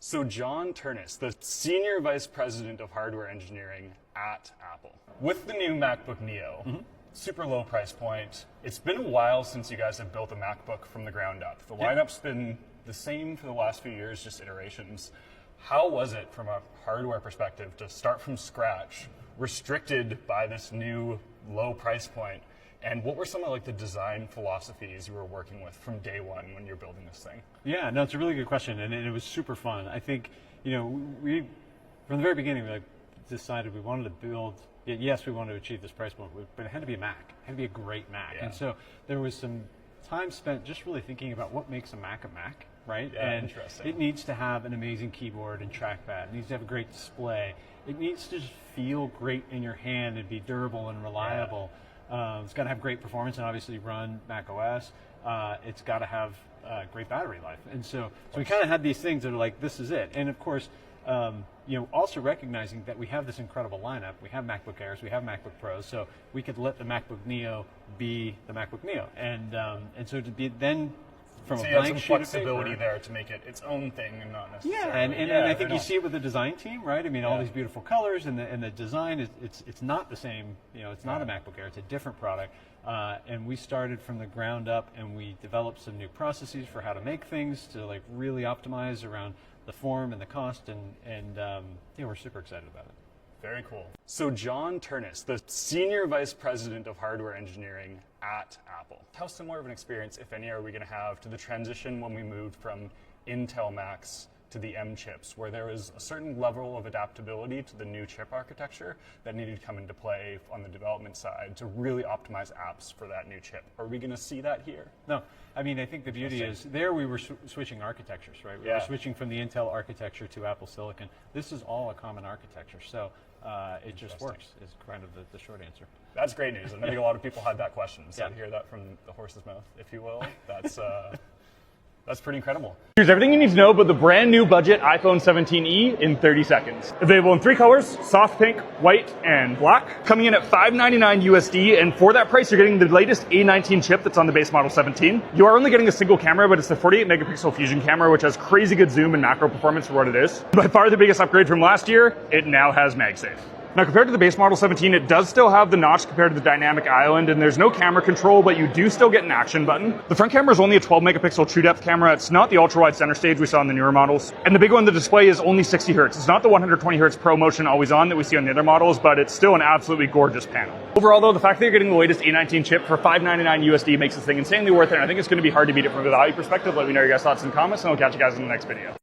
So John Turnus, the Senior Vice President of Hardware Engineering at Apple. With the new MacBook Neo, super low price point, it's been a while since you guys have built a MacBook from the ground up. The lineup's been the same for the last few years, just iterations. How was it from a hardware perspective to start from scratch, restricted by this new low price point? And what were some of like the design philosophies you were working with from day one when you're building this thing? Yeah, no, it's a really good question, and it was super fun. I think, we from the very beginning, we decided we wanted to build. Yes, we wanted to achieve this price point, but it had to be a Mac. It had to be a great Mac, and so there was some time spent just really thinking about what makes a Mac, right? Yeah, and interesting. It needs to have an amazing keyboard and trackpad. It needs to have a great display. It needs to just feel great in your hand and be durable and reliable. Yeah. It's got to have great performance and obviously run Mac OS. It's got to have great battery life. And so we kind of had these things that are like, this is it. And of course, also recognizing that we have this incredible lineup. We have MacBook Airs, we have MacBook Pros, so we could let the MacBook Neo be the MacBook Neo. And so to be then from so a you have blank some sheet of flexibility paper, there to make it its own thing and not necessarily. And I think you see it with the design team, right? I mean, all these beautiful colors and the design is it's not the same. It's not a MacBook Air. It's a different product. And we started from the ground up, and we developed some new processes for how to make things to like really optimize around the form and the cost, and we're super excited about it. Very cool. So John Turnus, the Senior Vice President of Hardware Engineering at Apple. How similar of an experience, if any, are we going to have to the transition when we moved from Intel Macs to the M chips, where there was a certain level of adaptability to the new chip architecture that needed to come into play on the development side to really optimize apps for that new chip? Are we going to see that here? No. I mean, I think the beauty is there we were switching architectures, right? We were switching from the Intel architecture to Apple Silicon. This is all a common architecture, so it just works is kind of the short answer. That's great news. I think a lot of people had that question, so to hear that from the horse's mouth, if you will, that's pretty incredible. Here's everything you need to know about the brand new budget iPhone 17e in 30 seconds. Available in 3 colors, soft pink, white, and black. Coming in at $599 USD, and for that price, you're getting the latest A19 chip that's on the base model 17. You are only getting a single camera, but it's the 48 megapixel Fusion camera, which has crazy good zoom and macro performance for what it is. By far the biggest upgrade from last year, it now has MagSafe. Now, compared to the base model 17, it does still have the notch compared to the dynamic island, and there's no camera control, but you do still get an action button. The front camera is only a 12 megapixel true depth camera. It's not the ultra wide center stage we saw in the newer models. And the big one, the display is only 60 hertz. It's not the 120 hertz Pro Motion always on that we see on the other models, but it's still an absolutely gorgeous panel. Overall though, the fact that you're getting the latest A19 chip for $599 USD makes this thing insanely worth it, and I think it's going to be hard to beat it from a value perspective. Let me know your guys' thoughts in the comments, and I'll catch you guys in the next video.